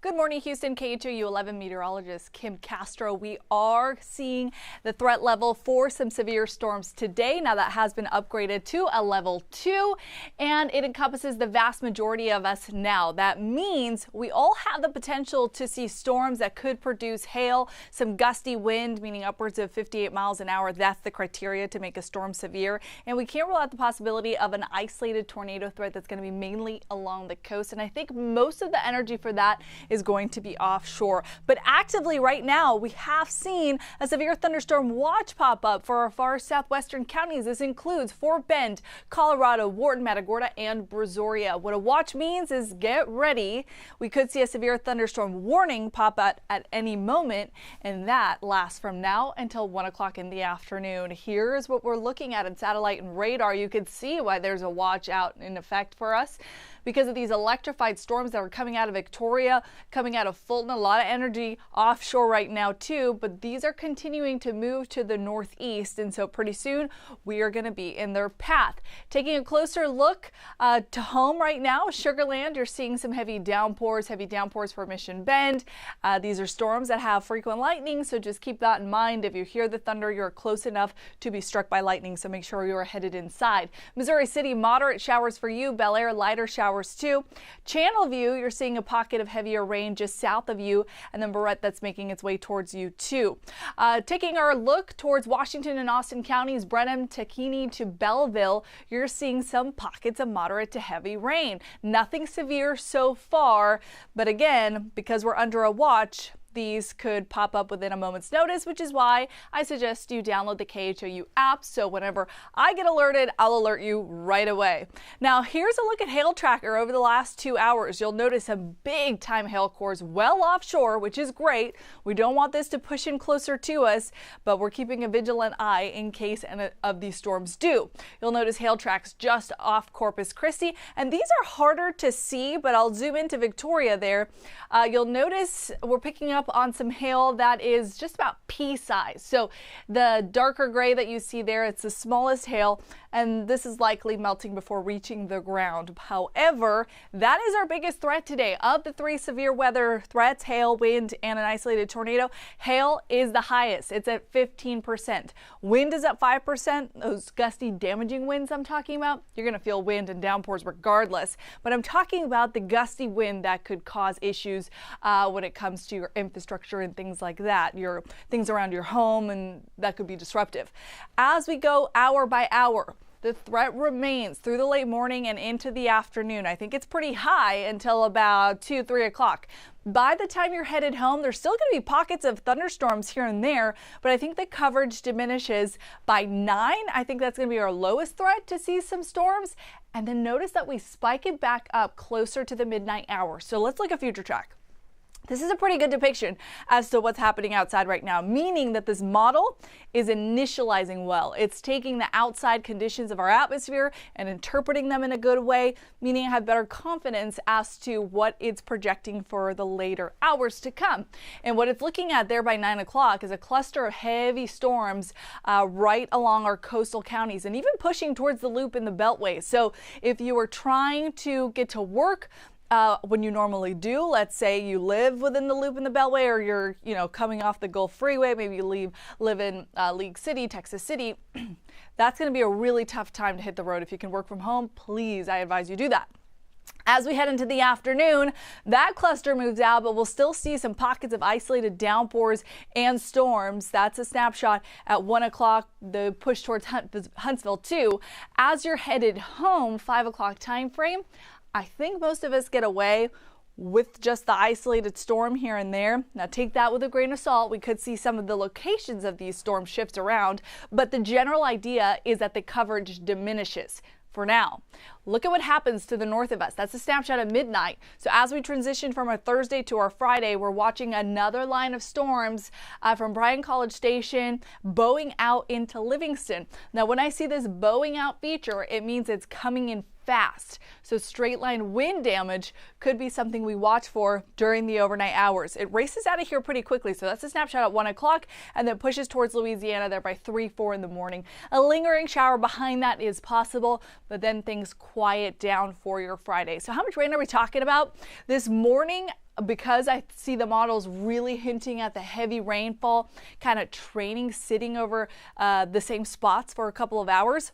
Good morning, Houston. KHOU 11 meteorologist Kim Castro. We are seeing the threat level for some severe storms today. Now that has been upgraded to a level 2, and it encompasses the vast majority of us now. That means we all have the potential to see storms that could produce hail, some gusty wind, meaning upwards of 58 miles an hour. That's the criteria to make a storm severe. And we can't rule out the possibility of an isolated tornado threat that's going to be mainly along the coast. And I think most of the energy for that is going to be offshore. But actively right now, we have seen a severe thunderstorm watch pop up for our far southwestern counties. This includes Fort Bend, Colorado, Wharton, Matagorda, and Brazoria. What a watch means is get ready. We could see a severe thunderstorm warning pop out at any moment, and that lasts from now until 1 o'clock in the afternoon. Here's what we're looking at in satellite and radar. You can see why there's a watch out in effect for us. Because of these electrified storms that are coming out of Victoria, coming out of Fulton, a lot of energy offshore right now too, but these are continuing to move to the northeast, and so pretty soon we are going to be in their path. Taking a closer look to home right now, Sugar Land, you're seeing some heavy downpours for Mission Bend. These are storms that have frequent lightning, so just keep that in mind. If you hear the thunder, you're close enough to be struck by lightning, so make sure you're headed inside. Missouri City, moderate showers for you. Bel Air, lighter showers too. Channelview, you're seeing a pocket of heavier rain just south of you, and then Barrett, that's making its way towards you too. Taking our look towards Washington and Austin counties, Brenham, Takini to Belleville, you're seeing some pockets of moderate to heavy rain. Nothing severe so far, but again, because we're under a watch, these could pop up within a moment's notice, which is why I suggest you download the KHOU app, so whenever I get alerted, I'll alert you right away. Now, here's a look at hail tracker over the last 2 hours. You'll notice some big time hail cores well offshore, which is great. We don't want this to push in closer to us, but we're keeping a vigilant eye in case any of these storms do. You'll notice hail tracks just off Corpus Christi, and these are harder to see, but I'll zoom into Victoria there. You'll notice we're picking up on some hail that is just about pea size. So the darker gray that you see there, it's the smallest hail, and this is likely melting before reaching the ground. However, that is our biggest threat today. Of the 3 severe weather threats, hail, wind, and an isolated tornado, hail is the highest. It's at 15%. Wind is at 5%. Those gusty, damaging winds I'm talking about, you're going to feel wind and downpours regardless. But I'm talking about the gusty wind that could cause issues when it comes to your infrastructure and things like that, your things around your home, and that could be disruptive. As we go hour by hour, the threat remains through the late morning and into the afternoon. I think it's pretty high until about 2, 3 o'clock. By the time you're headed home, there's still going to be pockets of thunderstorms here and there, but I think the coverage diminishes by 9. I think that's going to be our lowest threat to see some storms. And then notice that we spike it back up closer to the midnight hour. So let's look at Futuretrack. This is a pretty good depiction as to what's happening outside right now, meaning that this model is initializing well. It's taking the outside conditions of our atmosphere and interpreting them in a good way, meaning I have better confidence as to what it's projecting for the later hours to come. And what it's looking at there by 9 o'clock is a cluster of heavy storms right along our coastal counties and even pushing towards the loop in the Beltway. So if you were trying to get to work, when you normally do, let's say you live within the loop in the Beltway, or you're, coming off the Gulf Freeway, maybe you live in League City, Texas City, that's going to be a really tough time to hit the road. If you can work from home, please, I advise you do that. As we head into the afternoon, that cluster moves out, but we'll still see some pockets of isolated downpours and storms. That's a snapshot at 1 o'clock, the push towards Huntsville too. As you're headed home, 5 o'clock time frame, I think most of us get away with just the isolated storm here and there. Now take that with a grain of salt. We could see some of the locations of these storms shift around, but the general idea is that the coverage diminishes for now. Look at what happens to the north of us. That's a snapshot at midnight. So as we transition from our Thursday to our Friday, we're watching another line of storms from Bryan College Station bowing out into Livingston. Now when I see this bowing out feature, it means it's coming in fast. So straight line wind damage could be something we watch for during the overnight hours. It races out of here pretty quickly. So that's a snapshot at 1 o'clock and then pushes towards Louisiana there by 3, 4 in the morning. A lingering shower behind that is possible, but then things quiet down for your Friday. So how much rain are we talking about this morning? Because I see the models really hinting at the heavy rainfall, kind of training, sitting over the same spots for a couple of hours.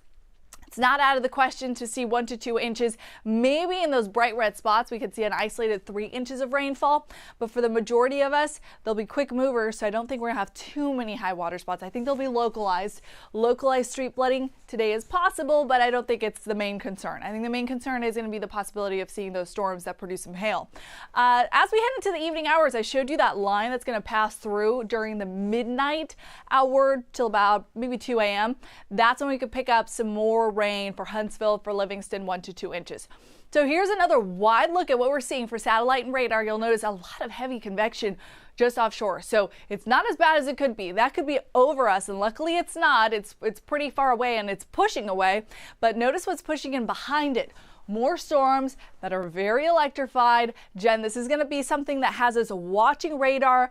It's not out of the question to see 1 to 2 inches. Maybe in those bright red spots, we could see an isolated 3 inches of rainfall. But for the majority of us, they'll be quick movers. So I don't think we're going to have too many high water spots. I think they'll be localized. Localized street flooding today is possible, but I don't think it's the main concern. I think the main concern is going to be the possibility of seeing those storms that produce some hail. As we head into the evening hours, I showed you that line that's going to pass through during the midnight hour till about maybe 2 a.m. That's when we could pick up some more rain for Huntsville, for Livingston, 1 to 2 inches. So here's another wide look at what we're seeing for satellite and radar. You'll notice a lot of heavy convection just offshore. So it's not as bad as it could be. That could be over us, and luckily it's not. It's pretty far away and it's pushing away. But notice what's pushing in behind it. More storms that are very electrified. Jen, this is going to be something that has us watching radar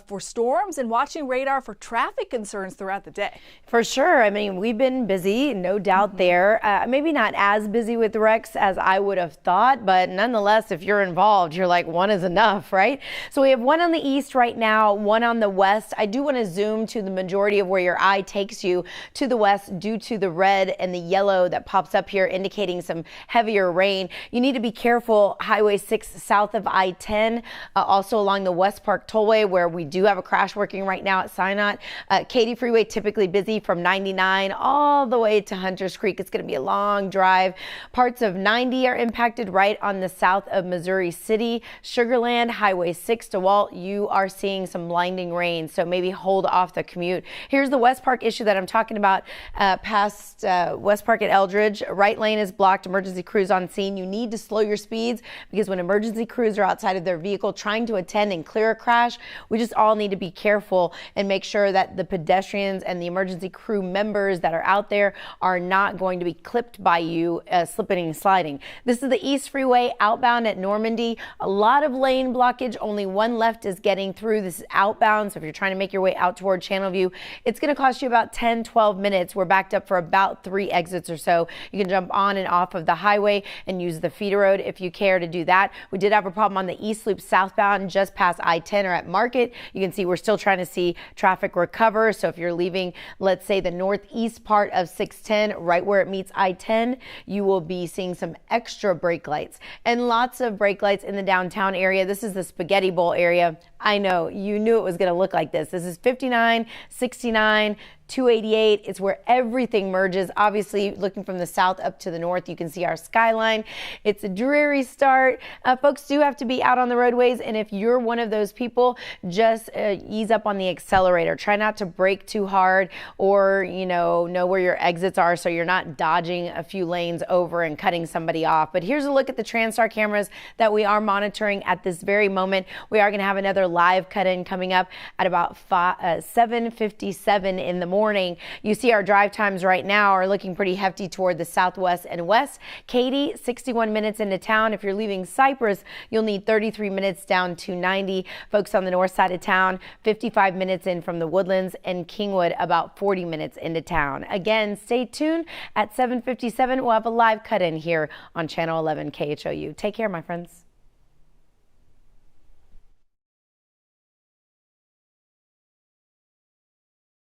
for storms and watching radar for traffic concerns throughout the day. For sure. I mean, we've been busy, no doubt there. Maybe not as busy with wrecks as I would have thought, but nonetheless, if you're involved, you're like, one is enough, right? So we have one on the east right now, one on the west. I do want to zoom to the majority of where your eye takes you to the west due to the red and the yellow that pops up here, indicating some heavier rain. You need to be careful. Highway 6 south of I-10, also along the West Park Tollway, where we do have a crash working right now at Sinot. Katy Freeway typically busy from 99 all the way to Hunters Creek. It's going to be a long drive. Parts of 90 are impacted right on the south of Missouri City. Sugarland, Highway 6 to Walt, you are seeing some blinding rain, so maybe hold off the commute. Here's the West Park issue that I'm talking about past West Park at Eldridge. Right lane is blocked. Emergency crews on scene. You need to slow your speeds because when emergency crews are outside of their vehicle trying to attend and clear a crash, we just all need to be careful and make sure that the pedestrians and the emergency crew members that are out there are not going to be clipped by you slipping and sliding. This is the East Freeway outbound at Normandy. A lot of lane blockage. Only one left is getting through. This is outbound, so if you're trying to make your way out toward Channelview, it's going to cost you about 10-12 minutes. We're backed up for about 3 exits or so. You can jump on and off of the highway and use the feeder road if you care to do that. We did have a problem on the East Loop southbound just past I-10 or at Market. You can see we're still trying to see traffic recover. So if you're leaving, let's say, the northeast part of 610, right where it meets I-10, you will be seeing some extra brake lights and lots of brake lights in the downtown area. This is the Spaghetti Bowl area. I know you knew it was going to look like this. This is 59, 69, 288. It's where everything merges. Obviously, looking from the south up to the north, you can see our skyline. It's a dreary start. Folks do have to be out on the roadways, and if you're one of those people, just ease up on the accelerator. Try not to brake too hard, or know where your exits are so you're not dodging a few lanes over and cutting somebody off. But here's a look at the TranStar cameras that we are monitoring at this very moment. We are going to have another live cut-in coming up at about 7:57 in the morning. You see our drive times right now are looking pretty hefty toward the southwest and west. Katy, 61 minutes into town. If you're leaving Cypress, you'll need 33 minutes down to 90. Folks on the north side of town, 55 minutes in from the Woodlands, and Kingwood about 40 minutes into town. Again, stay tuned. At 7:57, we'll have a live cut-in here on Channel 11 KHOU. Take care, my friends.